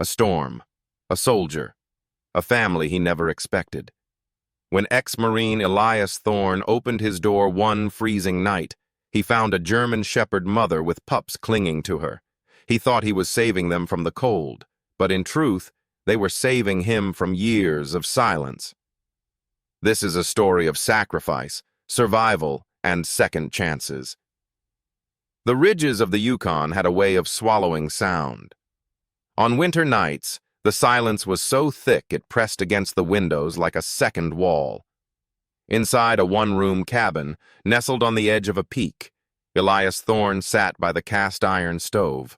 a storm, a soldier, a family he never expected. When ex-Marine Elias Thorne opened his door one freezing night, he found a German Shepherd mother with pups clinging to her. He thought he was saving them from the cold, but in truth, they were saving him from years of silence. This is a story of sacrifice, survival, and second chances. The ridges of the Yukon had a way of swallowing sound. On winter nights, the silence was so thick it pressed against the windows like a second wall. Inside a one-room cabin, nestled on the edge of a peak, Elias Thorne sat by the cast-iron stove,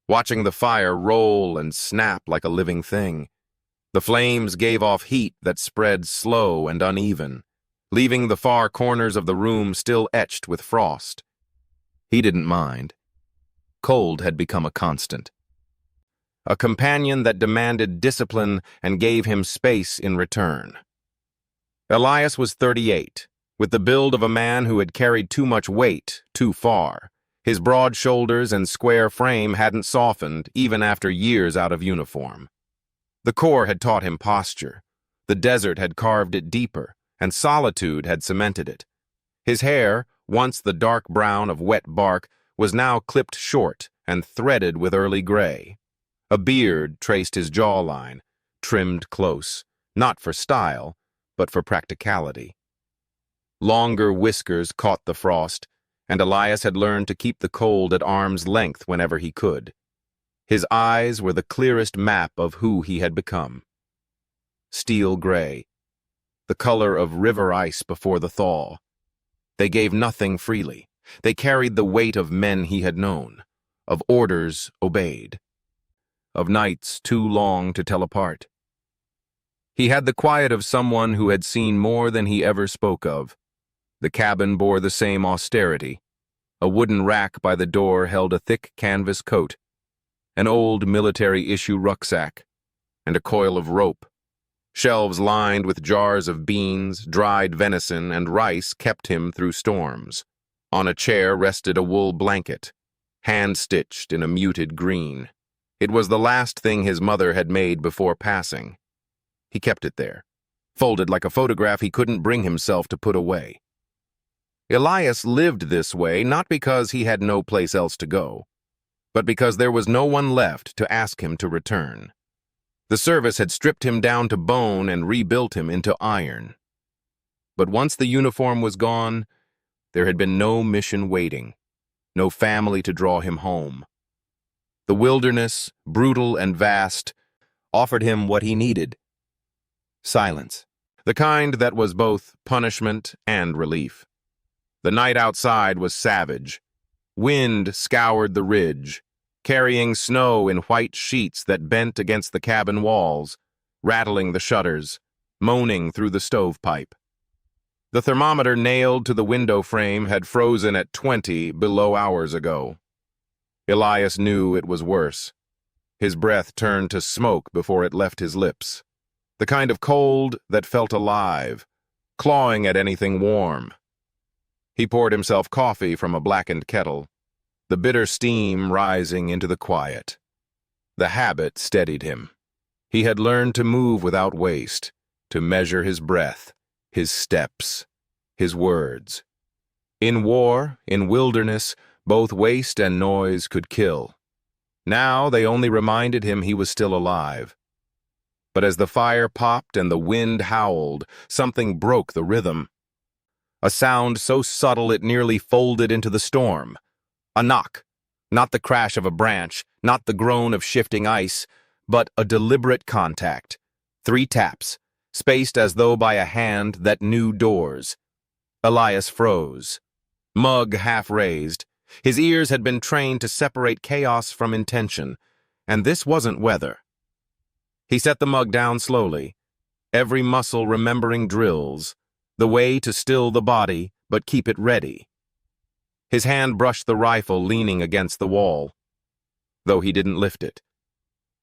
watching the fire roll and snap like a living thing. The flames gave off heat that spread slow and uneven, leaving the far corners of the room still etched with frost. He didn't mind. Cold had become a constant. A companion that demanded discipline and gave him space in return. Elias was 38, with the build of a man who had carried too much weight too far. His broad shoulders and square frame hadn't softened even after years out of uniform. The Corps had taught him posture. The desert had carved it deeper, and solitude had cemented it. His hair, once the dark brown of wet bark, was now clipped short and threaded with early gray. A beard traced his jawline, trimmed close, not for style, but for practicality. Longer whiskers caught the frost, and Elias had learned to keep the cold at arm's length whenever he could. His eyes were the clearest map of who he had become. Steel gray, the color of river ice before the thaw. They gave nothing freely. They carried the weight of men he had known, of orders obeyed, of nights too long to tell apart. He had the quiet of someone who had seen more than he ever spoke of. The cabin bore the same austerity. A wooden rack by the door held a thick canvas coat, an old military-issue rucksack, and a coil of rope. Shelves lined with jars of beans, dried venison, and rice kept him through storms. On a chair rested a wool blanket, hand-stitched in a muted green. It was the last thing his mother had made before passing. He kept it there, folded like a photograph he couldn't bring himself to put away. Elias lived this way not because he had no place else to go, but because there was no one left to ask him to return. The service had stripped him down to bone and rebuilt him into iron. But once the uniform was gone, there had been no mission waiting, no family to draw him home. The wilderness, brutal and vast, offered him what he needed. Silence, the kind that was both punishment and relief. The night outside was savage. Wind scoured the ridge, carrying snow in white sheets that bent against the cabin walls, rattling the shutters, moaning through the stovepipe. The thermometer nailed to the window frame had frozen at 20 below hours ago. Elias knew it was worse. His breath turned to smoke before it left his lips. The kind of cold that felt alive, clawing at anything warm. He poured himself coffee from a blackened kettle, the bitter steam rising into the quiet. The habit steadied him. He had learned to move without waste, to measure his breath, his steps, his words. In war, in wilderness, both waste and noise could kill. Now they only reminded him he was still alive. But as the fire popped and the wind howled, something broke the rhythm. A sound so subtle it nearly folded into the storm. A knock, not the crash of a branch, not the groan of shifting ice, but a deliberate contact. 3 taps, spaced as though by a hand that knew doors. Elias froze, mug half raised. His ears had been trained to separate chaos from intention, and this wasn't weather. He set the mug down slowly, every muscle remembering drills, the way to still the body but keep it ready. His hand brushed the rifle leaning against the wall, though he didn't lift it.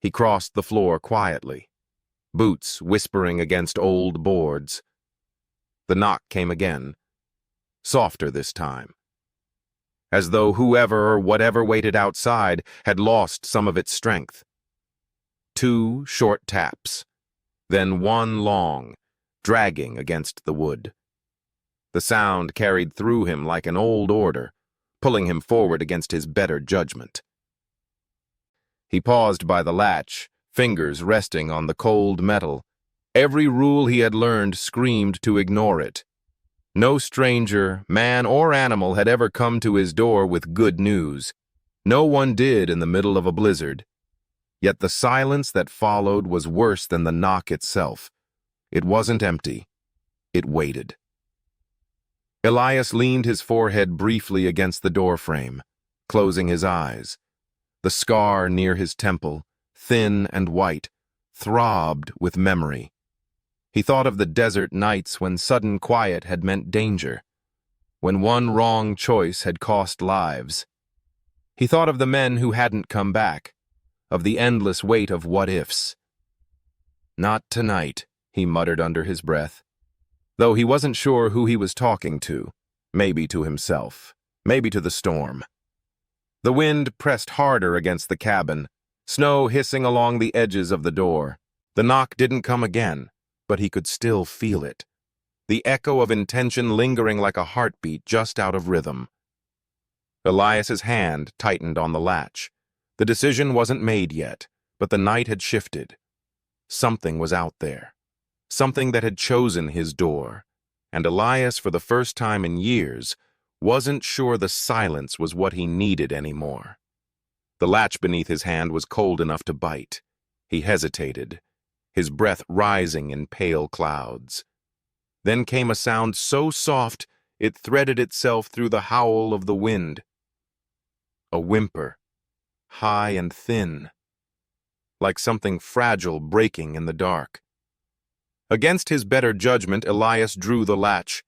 He crossed the floor quietly, boots whispering against old boards. The knock came again, softer this time, as though whoever or whatever waited outside had lost some of its strength. 2 short taps, then 1 long, dragging against the wood. The sound carried through him like an old order, pulling him forward against his better judgment. He paused by the latch, fingers resting on the cold metal. Every rule he had learned screamed to ignore it. No stranger, man or animal, had ever come to his door with good news. No one did in the middle of a blizzard. Yet the silence that followed was worse than the knock itself. It wasn't empty. It waited. Elias leaned his forehead briefly against the doorframe, closing his eyes. The scar near his temple, thin and white, throbbed with memory. He thought of the desert nights when sudden quiet had meant danger, when one wrong choice had cost lives. He thought of the men who hadn't come back, of the endless weight of what-ifs. "Not tonight," he muttered under his breath, though he wasn't sure who he was talking to, maybe to himself, maybe to the storm. The wind pressed harder against the cabin, snow hissing along the edges of the door. The knock didn't come again, but he could still feel it, the echo of intention lingering like a heartbeat just out of rhythm. Elias's hand tightened on the latch. The decision wasn't made yet, but the night had shifted. Something was out there, something that had chosen his door, and Elias, for the first time in years, wasn't sure the silence was what he needed anymore. The latch beneath his hand was cold enough to bite. He hesitated, his breath rising in pale clouds. Then came a sound so soft it threaded itself through the howl of the wind. A whimper, high and thin, like something fragile breaking in the dark. Against his better judgment, Elias drew the latch,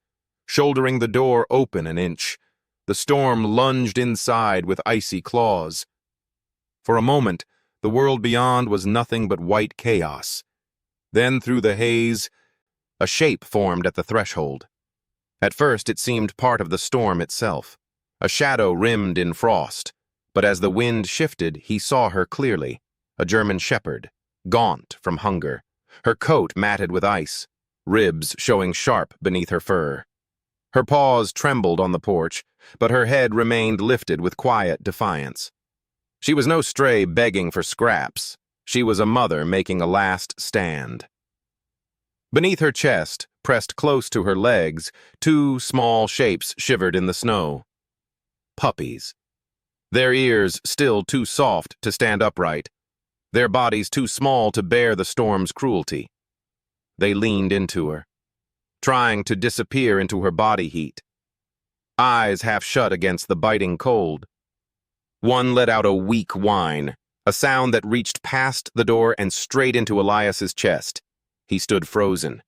shouldering the door open an inch. The storm lunged inside with icy claws. For a moment, the world beyond was nothing but white chaos. Then, through the haze, a shape formed at the threshold. At first, it seemed part of the storm itself, a shadow rimmed in frost. But as the wind shifted, he saw her clearly, a German shepherd, gaunt from hunger, her coat matted with ice, ribs showing sharp beneath her fur. Her paws trembled on the porch, but her head remained lifted with quiet defiance. She was no stray begging for scraps. She was a mother making a last stand. Beneath her chest, pressed close to her legs, 2 small shapes shivered in the snow. Puppies. Their ears still too soft to stand upright, their bodies too small to bear the storm's cruelty. They leaned into her, trying to disappear into her body heat, eyes half shut against the biting cold. One let out a weak whine, a sound that reached past the door and straight into Elias's chest. He stood frozen,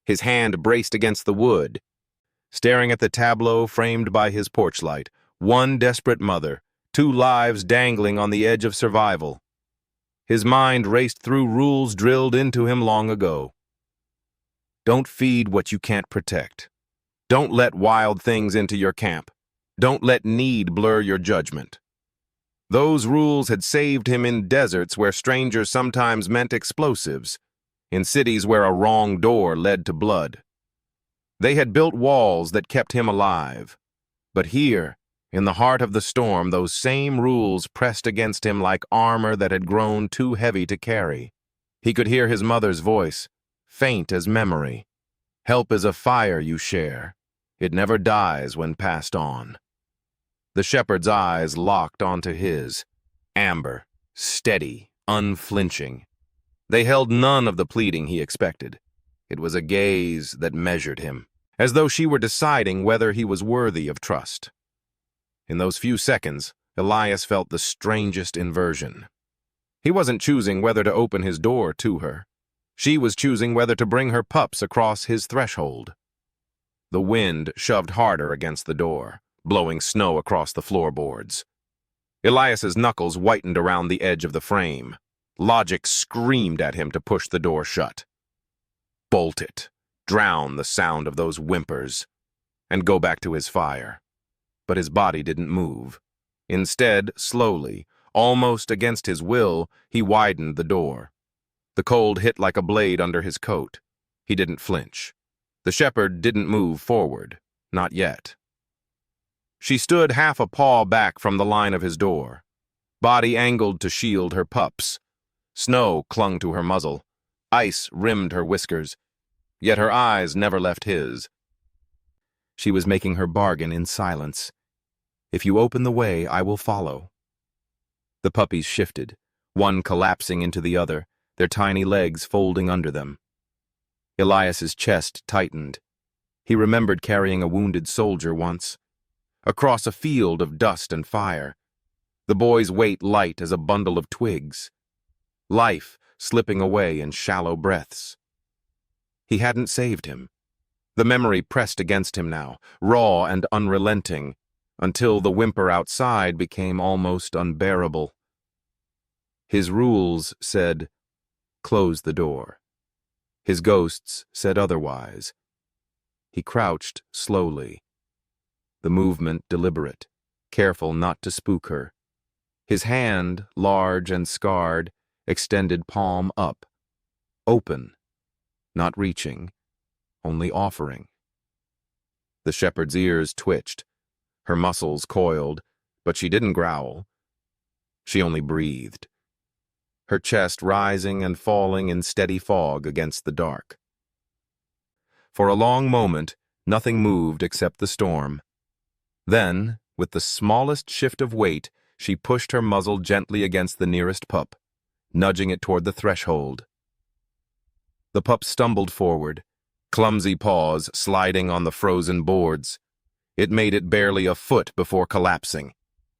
his hand braced against the wood, staring at the tableau framed by his porch light. One desperate mother, 2 lives dangling on the edge of survival. His mind raced through rules drilled into him long ago. Don't feed what you can't protect. Don't let wild things into your camp. Don't let need blur your judgment. Those rules had saved him in deserts where strangers sometimes meant explosives, in cities where a wrong door led to blood. They had built walls that kept him alive. But here, in the heart of the storm, those same rules pressed against him like armor that had grown too heavy to carry. He could hear his mother's voice, faint as memory. Help is a fire you share. It never dies when passed on. The shepherd's eyes locked onto his, amber, steady, unflinching. They held none of the pleading he expected. It was a gaze that measured him, as though she were deciding whether he was worthy of trust. In those few seconds, Elias felt the strangest inversion. He wasn't choosing whether to open his door to her. She was choosing whether to bring her pups across his threshold. The wind shoved harder against the door, blowing snow across the floorboards. Elias's knuckles whitened around the edge of the frame. Logic screamed at him to push the door shut. Bolt it, drown the sound of those whimpers, and go back to his fire. But his body didn't move. Instead, slowly, almost against his will, he widened the door. The cold hit like a blade under his coat. He didn't flinch. The shepherd didn't move forward. Not yet. She stood half a paw back from the line of his door, body angled to shield her pups. Snow clung to her muzzle. Ice rimmed her whiskers, yet her eyes never left his. She was making her bargain in silence. If you open the way, I will follow. The puppies shifted, one collapsing into the other, their tiny legs folding under them. Elias's chest tightened. He remembered carrying a wounded soldier once. Across a field of dust and fire, the boy's weight light as a bundle of twigs. Life slipping away in shallow breaths. He hadn't saved him. The memory pressed against him now, raw and unrelenting, until the whimper outside became almost unbearable. His rules said, close the door. His ghosts said otherwise. He crouched slowly, the movement deliberate, careful not to spook her. His hand, large and scarred, extended palm up, open, not reaching, only offering. The shepherd's ears twitched, her muscles coiled, but she didn't growl. She only breathed, her chest rising and falling in steady fog against the dark. For a long moment, nothing moved except the storm. Then, with the smallest shift of weight, she pushed her muzzle gently against the nearest pup, nudging it toward the threshold. The pup stumbled forward, clumsy paws sliding on the frozen boards. It made it barely a foot before collapsing.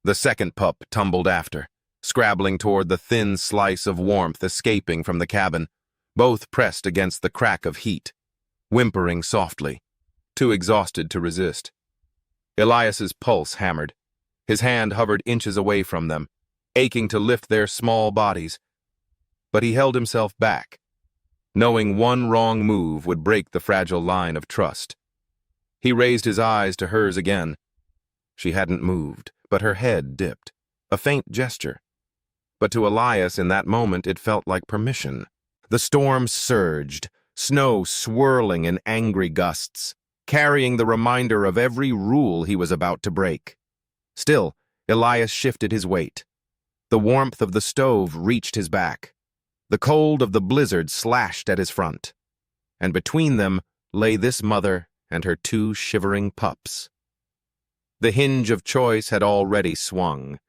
The second pup tumbled after, scrabbling toward the thin slice of warmth escaping from the cabin, both pressed against the crack of heat, whimpering softly, too exhausted to resist. Elias's pulse hammered. His hand hovered inches away from them, aching to lift their small bodies. But he held himself back, knowing one wrong move would break the fragile line of trust. He raised his eyes to hers again. She hadn't moved, but her head dipped, a faint gesture. But to Elias in that moment it felt like permission. The storm surged, snow swirling in angry gusts, carrying the reminder of every rule he was about to break. Still, Elias shifted his weight. The warmth of the stove reached his back. The cold of the blizzard slashed at his front. And between them lay this mother and her two shivering pups. The hinge of choice had already swung.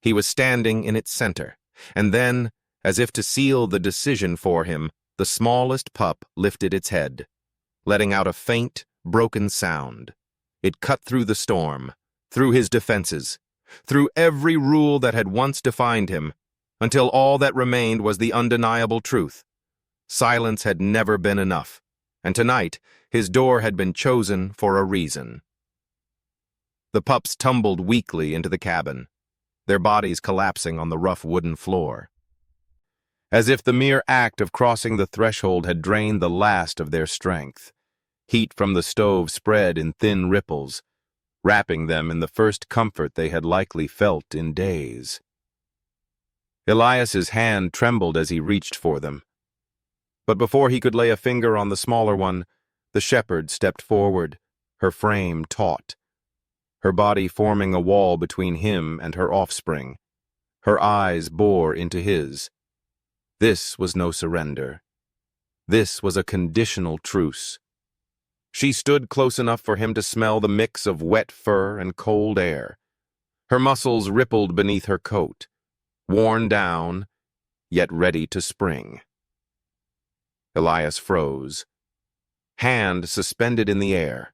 He was standing in its center, and then, as if to seal the decision for him, the smallest pup lifted its head, letting out a faint, broken sound. It cut through the storm, through his defenses, through every rule that had once defined him, until all that remained was the undeniable truth. Silence had never been enough, and tonight his door had been chosen for a reason. The pups tumbled weakly into the cabin, their bodies collapsing on the rough wooden floor. As if the mere act of crossing the threshold had drained the last of their strength, heat from the stove spread in thin ripples, wrapping them in the first comfort they had likely felt in days. Elias's hand trembled as he reached for them. But before he could lay a finger on the smaller one, the shepherd stepped forward, her frame taut, her body forming a wall between him and her offspring. Her eyes bore into his. This was no surrender. This was a conditional truce. She stood close enough for him to smell the mix of wet fur and cold air. Her muscles rippled beneath her coat, worn down, yet ready to spring. Elias froze, hand suspended in the air,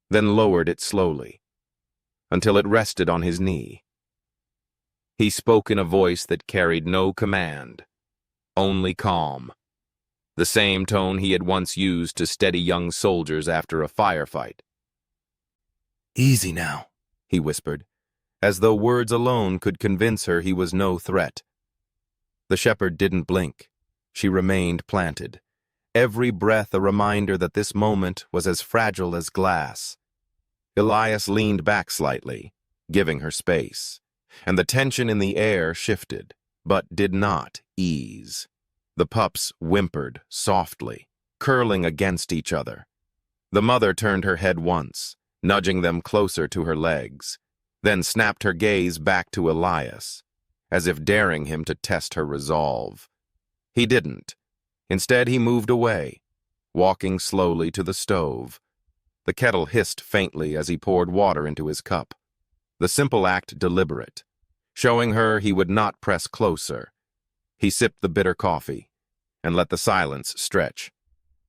then lowered it slowly, until it rested on his knee. He spoke in a voice that carried no command, only calm, the same tone he had once used to steady young soldiers after a firefight. "Easy now," he whispered, as though words alone could convince her he was no threat. The shepherd didn't blink. She remained planted, every breath a reminder that this moment was as fragile as glass. Elias leaned back slightly, giving her space, and the tension in the air shifted, but did not ease. The pups whimpered softly, curling against each other. The mother turned her head once, nudging them closer to her legs, then snapped her gaze back to Elias, as if daring him to test her resolve. He didn't. Instead, he moved away, walking slowly to the stove. The kettle hissed faintly as he poured water into his cup, the simple act deliberate, showing her he would not press closer. He sipped the bitter coffee and let the silence stretch,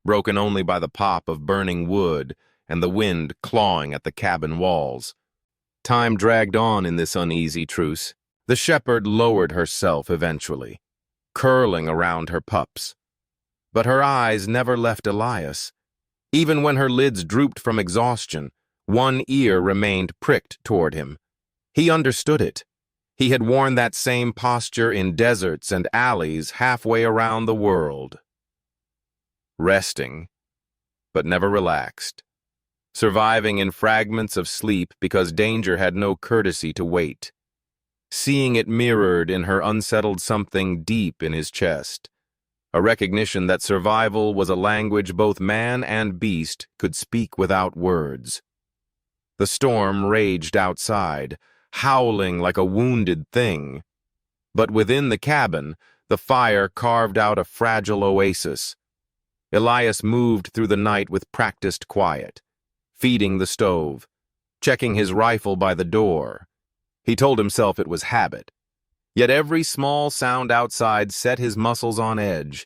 broken only by the pop of burning wood and the wind clawing at the cabin walls. Time dragged on in this uneasy truce. The shepherd lowered herself eventually, curling around her pups. But her eyes never left Elias. Even when her lids drooped from exhaustion, one ear remained pricked toward him. He understood it. He had worn that same posture in deserts and alleys halfway around the world. Resting, but never relaxed. Surviving in fragments of sleep because danger had no courtesy to wait. Seeing it mirrored in her unsettled something deep in his chest. A recognition that survival was a language both man and beast could speak without words. The storm raged outside, howling like a wounded thing. But within the cabin, the fire carved out a fragile oasis. Elias moved through the night with practiced quiet, feeding the stove, checking his rifle by the door. He told himself it was habit. Yet every small sound outside set his muscles on edge.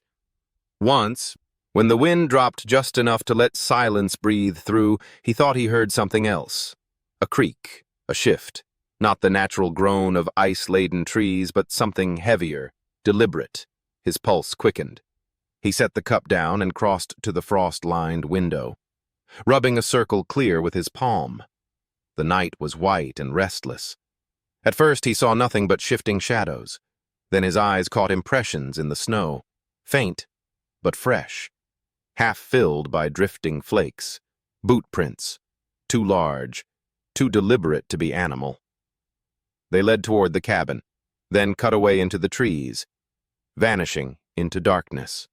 Once, when the wind dropped just enough to let silence breathe through, he thought he heard something else. A creak, a shift. Not the natural groan of ice-laden trees, but something heavier, deliberate. His pulse quickened. He set the cup down and crossed to the frost-lined window, rubbing a circle clear with his palm. The night was white and restless. At first he saw nothing but shifting shadows. Then his eyes caught impressions in the snow, faint but fresh, half filled by drifting flakes, boot prints, too large, too deliberate to be animal. They led toward the cabin, then cut away into the trees, vanishing into darkness.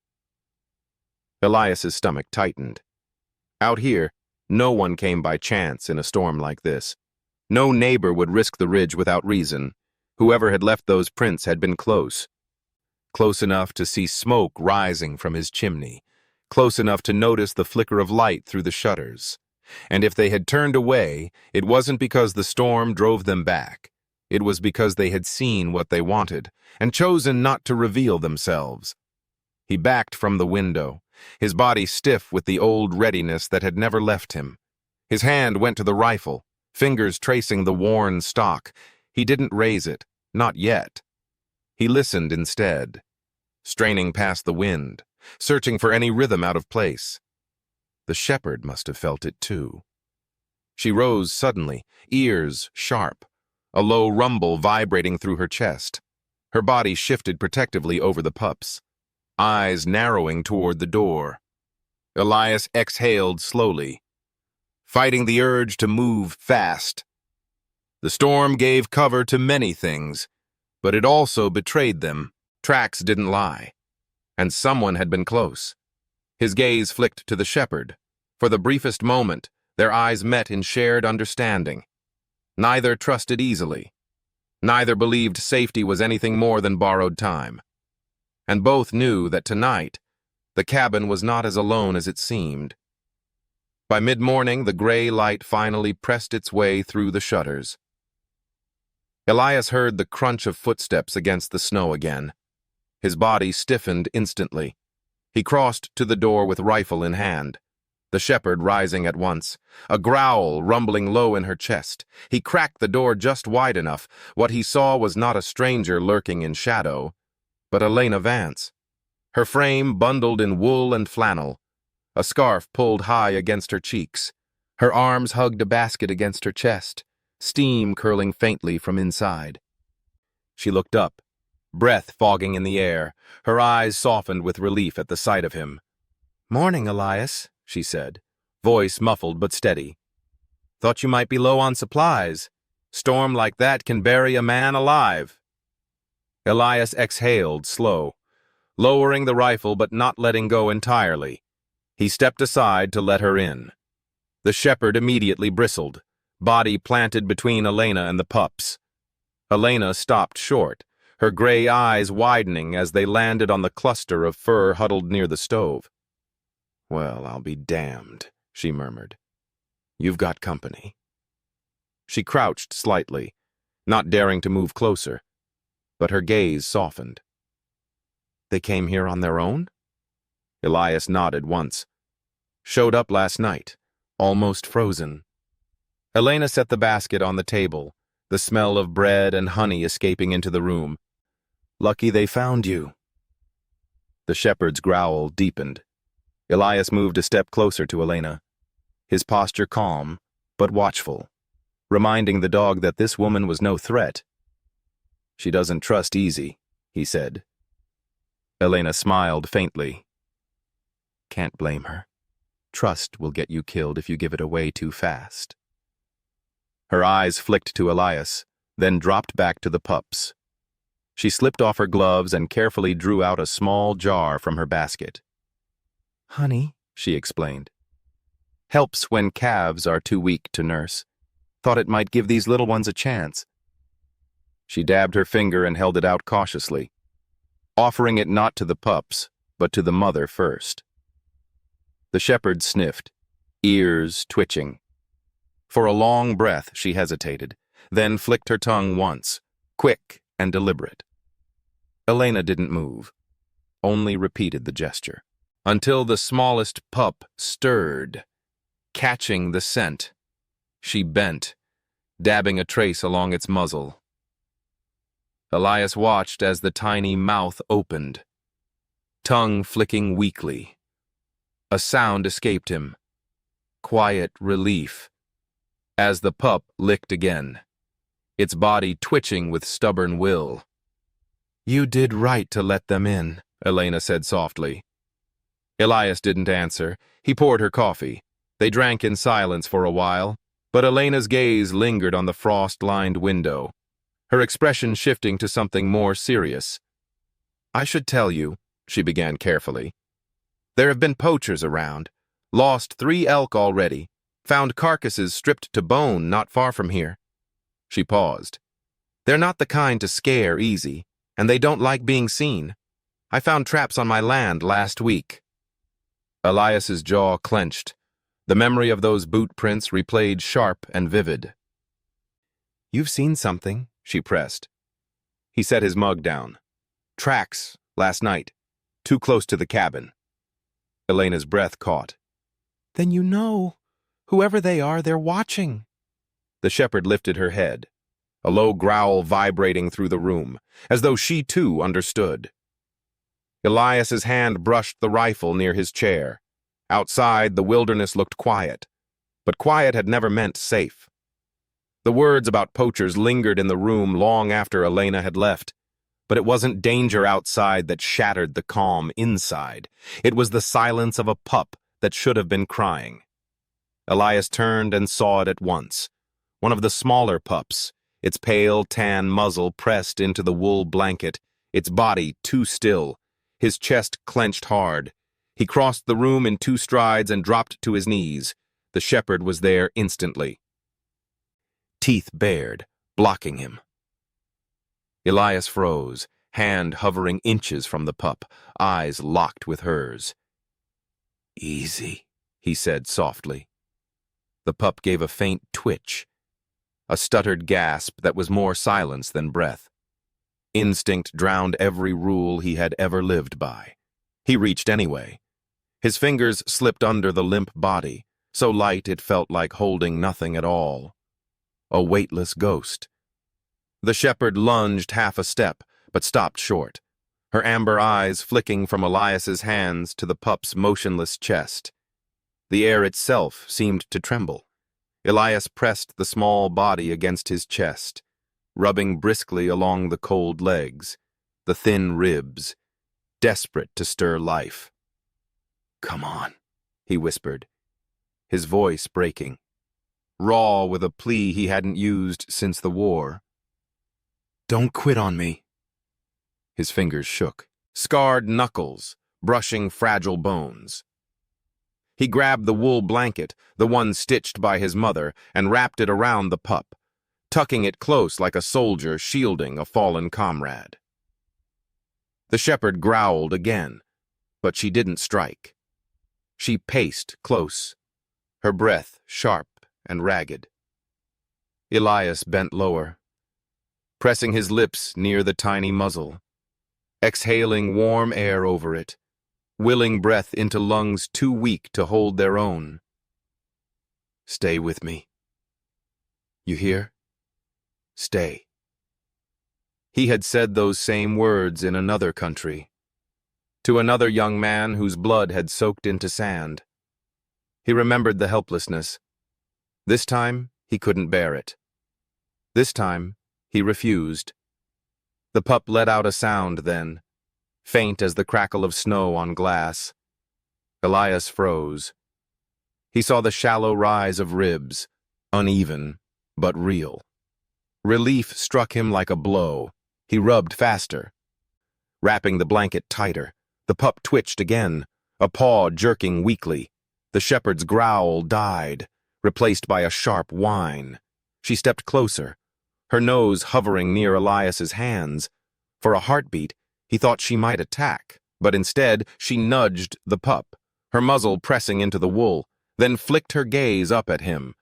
Elias's stomach tightened. Out here, no one came by chance in a storm like this. No neighbor would risk the ridge without reason. Whoever had left those prints had been close. Close enough to see smoke rising from his chimney. Close enough to notice the flicker of light through the shutters. And if they had turned away, it wasn't because the storm drove them back. It was because they had seen what they wanted and chosen not to reveal themselves. He backed from the window, his body stiff with the old readiness that had never left him. His hand went to the rifle, fingers tracing the worn stock. He didn't raise it, not yet. He listened instead, straining past the wind, searching for any rhythm out of place. The shepherd must have felt it too. She rose suddenly, ears sharp, a low rumble vibrating through her chest. Her body shifted protectively over the pups, eyes narrowing toward the door. Elias exhaled slowly, fighting the urge to move fast. The storm gave cover to many things, but it also betrayed them. Tracks didn't lie, and someone had been close. His gaze flicked to the shepherd. For the briefest moment, their eyes met in shared understanding. Neither trusted easily. Neither believed safety was anything more than borrowed time. And both knew that tonight, the cabin was not as alone as it seemed. By mid-morning, the gray light finally pressed its way through the shutters. Elias heard the crunch of footsteps against the snow again. His body stiffened instantly. He crossed to the door with rifle in hand, the shepherd rising at once, a growl rumbling low in her chest. He cracked the door just wide enough. What he saw was not a stranger lurking in shadow, but Elena Vance. Her frame bundled in wool and flannel, a scarf pulled high against her cheeks. Her arms hugged a basket against her chest, steam curling faintly from inside. She looked up, breath fogging in the air. Her eyes softened with relief at the sight of him. "Morning, Elias," she said, voice muffled but steady. "Thought you might be low on supplies. Storm like that can bury a man alive." Elias exhaled, slow. lowering the rifle but not letting go entirely. He stepped aside to let her in. The shepherd immediately bristled, body planted between Elena and the pups. Elena stopped short, her gray eyes widening as they landed on the cluster of fur huddled near the stove. "Well, I'll be damned," she murmured. "You've got company." She crouched slightly, not daring to move closer, but her gaze softened. "They came here on their own?" Elias nodded once. "Showed up last night, almost frozen." Elena set the basket on the table, the smell of bread and honey escaping into the room. "Lucky they found you." The shepherd's growl deepened. Elias moved a step closer to Elena, his posture calm but watchful, reminding the dog that this woman was no threat. "She doesn't trust easy," he said. Elena smiled faintly. "Can't blame her. Trust will get you killed if you give it away too fast." Her eyes flicked to Elias, then dropped back to the pups. She slipped off her gloves and carefully drew out a small jar from her basket. "Honey," she explained. "Helps when calves are too weak to nurse. Thought it might give these little ones a chance." She dabbed her finger and held it out cautiously, offering it not to the pups, but to the mother first. The shepherd sniffed, ears twitching. For a long breath, she hesitated, then flicked her tongue once, quick and deliberate. Elena didn't move, only repeated the gesture, until the smallest pup stirred, catching the scent. She bent, dabbing a trace along its muzzle. Elias watched as the tiny mouth opened, tongue flicking weakly. A sound escaped him, quiet relief, as the pup licked again, its body twitching with stubborn will. "You did right to let them in," Elena said softly. Elias didn't answer. He poured her coffee. They drank in silence for a while, but Elena's gaze lingered on the frost-lined window, her expression shifting to something more serious. "I should tell you," she began carefully. "There have been poachers around. Lost 3 elk already. Found carcasses stripped to bone not far from here." She paused. "They're not the kind to scare easy, and they don't like being seen. I found traps on my land last week." Elias's jaw clenched. The memory of those boot prints replayed sharp and vivid. "You've seen something," she pressed. He set his mug down. "Tracks, last night. Too close to the cabin." Elena's breath caught. "Then you know. Whoever they are, they're watching." The shepherd lifted her head, a low growl vibrating through the room, as though she too understood. Elias's hand brushed the rifle near his chair. Outside, the wilderness looked quiet, but quiet had never meant safe. The words about poachers lingered in the room long after Elena had left, but it wasn't danger outside that shattered the calm inside. It was the silence of a pup that should have been crying. Elias turned and saw it at once. One of the smaller pups, its pale tan muzzle pressed into the wool blanket, its body too still, his chest clenched hard. He crossed the room in 2 strides and dropped to his knees. The shepherd was there instantly, teeth bared, blocking him. Elias froze, hand hovering inches from the pup, eyes locked with hers. "Easy," he said softly. The pup gave a faint twitch, a stuttered gasp that was more silence than breath. Instinct drowned every rule he had ever lived by. He reached anyway. His fingers slipped under the limp body, so light it felt like holding nothing at all. A weightless ghost. The shepherd lunged half a step, but stopped short, her amber eyes flicking from Elias's hands to the pup's motionless chest. The air itself seemed to tremble. Elias pressed the small body against his chest, rubbing briskly along the cold legs, the thin ribs, desperate to stir life. "Come on," he whispered, his voice breaking, raw with a plea he hadn't used since the war. "Don't quit on me." His fingers shook. scarred knuckles, brushing fragile bones. He grabbed the wool blanket, the one stitched by his mother, and wrapped it around the pup, tucking it close like a soldier shielding a fallen comrade. The shepherd growled again, but she didn't strike. She paced close, her breath sharp and ragged. Elias bent lower, pressing his lips near the tiny muzzle, exhaling warm air over it, willing breath into lungs too weak to hold their own. "Stay with me. You hear? Stay." He had said those same words in another country, to another young man whose blood had soaked into sand. He remembered the helplessness. This time, he couldn't bear it. This time, he refused. The pup let out a sound then, faint as the crackle of snow on glass. Elias froze. He saw the shallow rise of ribs, uneven, but real. Relief struck him like a blow. He rubbed faster. Wrapping the blanket tighter, the pup twitched again, a paw jerking weakly. The shepherd's growl died, replaced by a sharp whine. She stepped closer, her nose hovering near Elias's hands. For a heartbeat, he thought she might attack, but instead she nudged the pup, her muzzle pressing into the wool, then flicked her gaze up at him.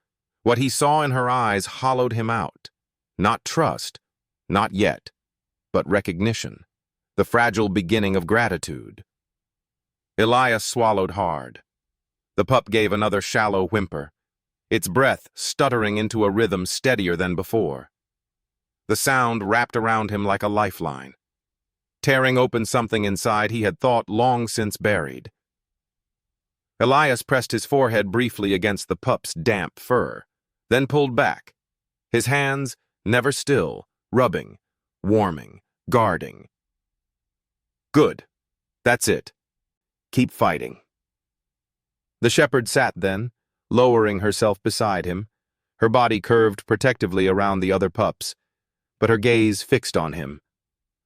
What he saw in her eyes hollowed him out. Not trust, not yet, but recognition, the fragile beginning of gratitude. Elias swallowed hard. The pup gave another shallow whimper, its breath stuttering into a rhythm steadier than before. The sound wrapped around him like a lifeline, tearing open something inside he had thought long since buried. Elias pressed his forehead briefly against the pup's damp fur, then pulled back, his hands never still, rubbing, warming, guarding. "Good. That's it. Keep fighting." The shepherd sat then, lowering herself beside him, her body curved protectively around the other pups, but her gaze fixed on him.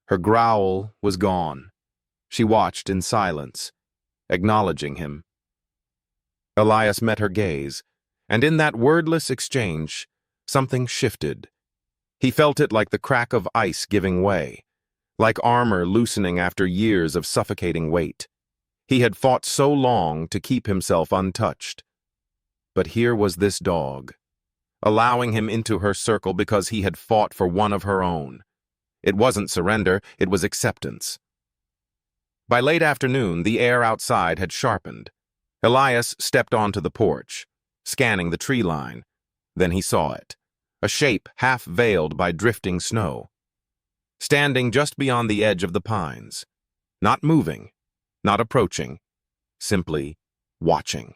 Her growl was gone. She watched in silence, acknowledging him. Elias met her gaze, and in that wordless exchange, something shifted. He felt it like the crack of ice giving way, like armor loosening after years of suffocating weight. He had fought so long to keep himself untouched. But here was this dog, allowing him into her circle because he had fought for one of her own. It wasn't surrender, it was acceptance. By late afternoon, the air outside had sharpened. Elias stepped onto the porch, scanning the tree line. Then he saw it, a shape half veiled by drifting snow, standing just beyond the edge of the pines, not moving, not approaching, simply watching.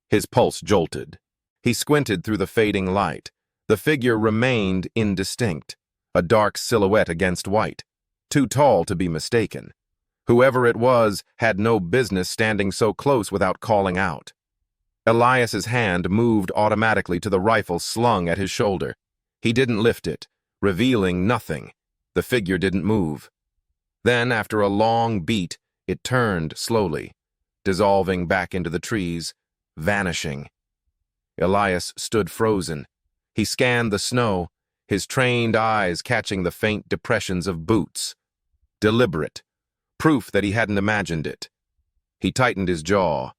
His pulse jolted. He squinted through the fading light. The figure remained indistinct, a dark silhouette against white, too tall to be mistaken. Whoever it was had no business standing so close without calling out. Elias's hand moved automatically to the rifle slung at his shoulder. He didn't lift it, revealing nothing. The figure didn't move. Then, after a long beat, it turned slowly, dissolving back into the trees, vanishing. Elias stood frozen. He scanned the snow, his trained eyes catching the faint depressions of boots. Deliberate, proof that he hadn't imagined it. He tightened his jaw.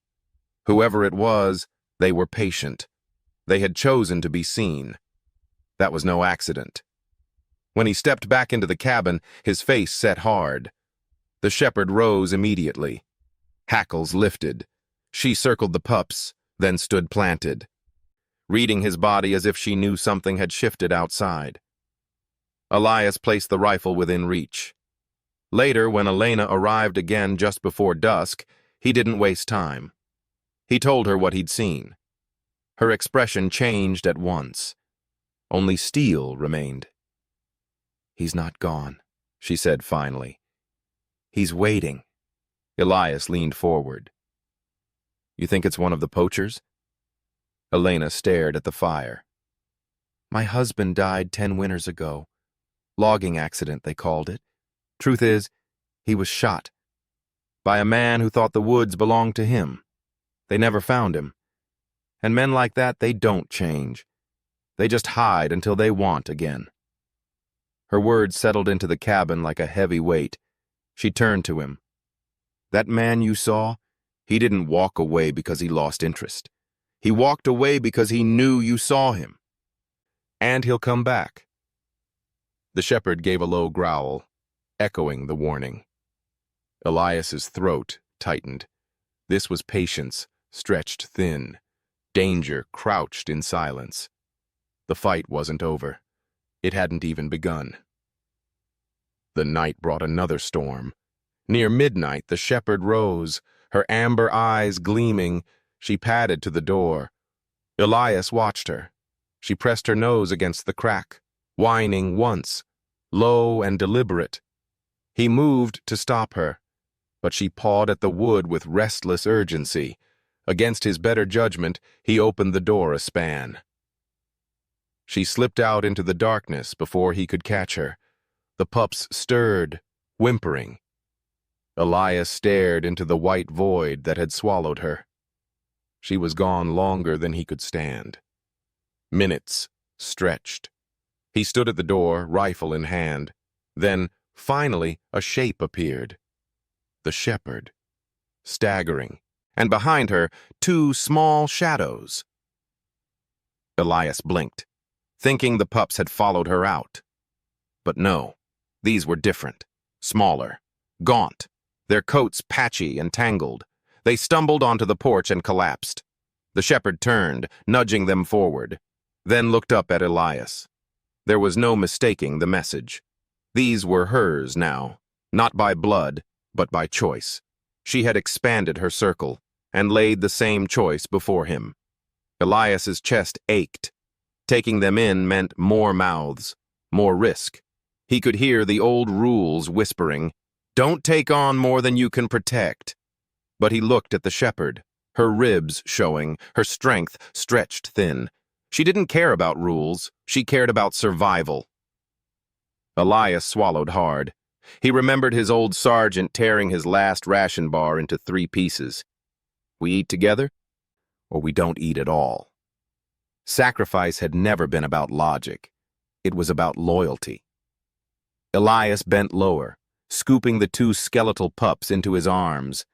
Whoever it was, they were patient. They had chosen to be seen. That was no accident. When he stepped back into the cabin, his face set hard. The shepherd rose immediately. Hackles lifted. She circled the pups, then stood planted, reading his body as if she knew something had shifted outside. Elias placed the rifle within reach. Later, when Elena arrived again just before dusk, he didn't waste time. He told her what he'd seen. Her expression changed at once. Only steel remained. "He's not gone," she said finally. "He's waiting." Elias leaned forward. "You think it's one of the poachers?" Elena stared at the fire. "My husband died 10 winters ago. Logging accident, they called it. Truth is, He was shot by a man who thought the woods belonged to him. They never found him. And men like that, they don't change. They just hide until they want again. Her words settled into the cabin like a heavy weight. She turned to him. That man you saw, he didn't walk away because he lost interest. He walked away because he knew you saw him. And he'll come back. The shepherd gave a low growl, echoing the warning. Elias's throat tightened. This was patience, stretched thin. Danger crouched in silence. The fight wasn't over. It hadn't even begun. The night brought another storm. Near midnight, the shepherd rose, her amber eyes gleaming. She padded to the door. Elias watched her. She pressed her nose against the crack, whining once, low and deliberate. He moved to stop her, but she pawed at the wood with restless urgency. Against his better judgment, he opened the door a span. She slipped out into the darkness before he could catch her. The pups stirred, whimpering. Elias stared into the white void that had swallowed her. She was gone longer than he could stand. Minutes stretched. He stood at the door, rifle in hand. Then, finally, a shape appeared. The shepherd, staggering, and behind her, two small shadows. Elias blinked, thinking the pups had followed her out. But no, these were different, smaller, gaunt, their coats patchy and tangled. They stumbled onto the porch and collapsed. The shepherd turned, nudging them forward, then looked up at Elias. There was no mistaking the message. These were hers now, not by blood, but by choice. She had expanded her circle and laid the same choice before him. Elias's chest ached. Taking them in meant more mouths, more risk. He could hear the old rules whispering, "Don't take on more than you can protect." But he looked at the shepherd, her ribs showing, her strength stretched thin. She didn't care about rules, she cared about survival. Elias swallowed hard. He remembered his old sergeant tearing his last ration bar into 3 pieces. We eat together, or we don't eat at all. Sacrifice had never been about logic. It was about loyalty. Elias bent lower, scooping the 2 skeletal pups into his arms.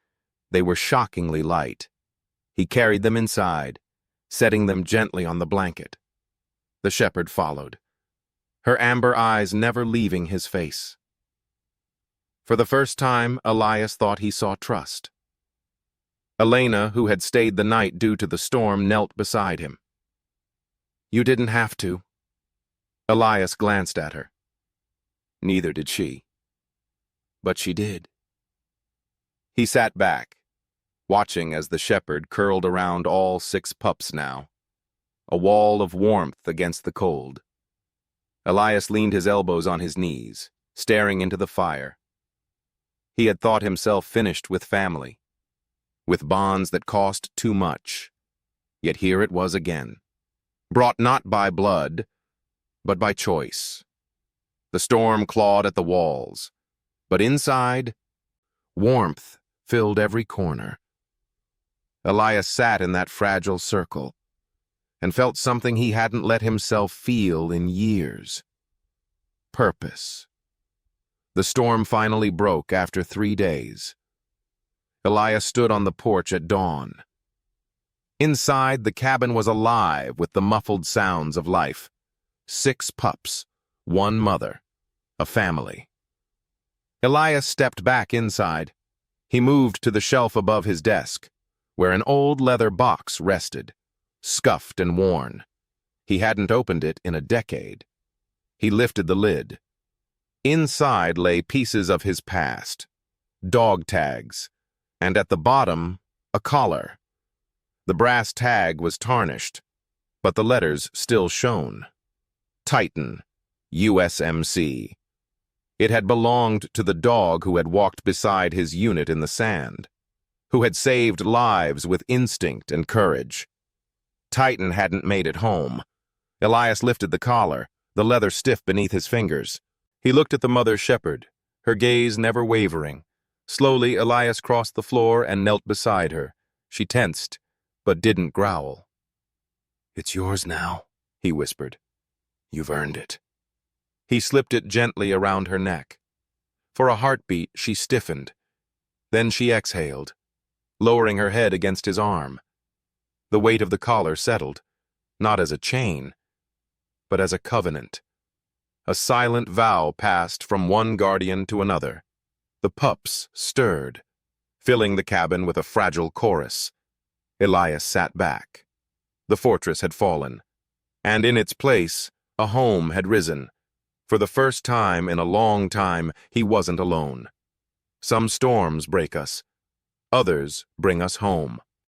They were shockingly light. He carried them inside, setting them gently on the blanket. The shepherd followed, her amber eyes never leaving his face. For the first time, Elias thought he saw trust. Elena, who had stayed the night due to the storm, knelt beside him. "You didn't have to." Elias glanced at her. Neither did she. But she did. He sat back, watching as the shepherd curled around all 6 pups now, a wall of warmth against the cold. Elias leaned his elbows on his knees, staring into the fire. He had thought himself finished with family, with bonds that cost too much. Yet here it was again, brought not by blood, but by choice. The storm clawed at the walls, but inside, warmth filled every corner. Elias sat in that fragile circle and felt something he hadn't let himself feel in years. Purpose. The storm finally broke after 3 days. Elias stood on the porch at dawn. Inside, the cabin was alive with the muffled sounds of life. 6 pups, 1 mother, a family. Elias stepped back inside. He moved to the shelf above his desk, where an old leather box rested, scuffed and worn. He hadn't opened it in a decade. He lifted the lid. Inside lay pieces of his past, dog tags, and at the bottom, a collar. The brass tag was tarnished, but the letters still shone. Titan, USMC. It had belonged to the dog who had walked beside his unit in the sand, who had saved lives with instinct and courage. Titan hadn't made it home. Elias lifted the collar, the leather stiff beneath his fingers. He looked at the mother shepherd, her gaze never wavering. Slowly, Elias crossed the floor and knelt beside her. She tensed, but didn't growl. "It's yours now," he whispered. "You've earned it." He slipped it gently around her neck. For a heartbeat, she stiffened. Then she exhaled, lowering her head against his arm. The weight of the collar settled, not as a chain, but as a covenant. A silent vow passed from one guardian to another. The pups stirred, filling the cabin with a fragile chorus. Elias sat back. The fortress had fallen, and in its place, a home had risen. For the first time in a long time, he wasn't alone. Some storms break us, others bring us home.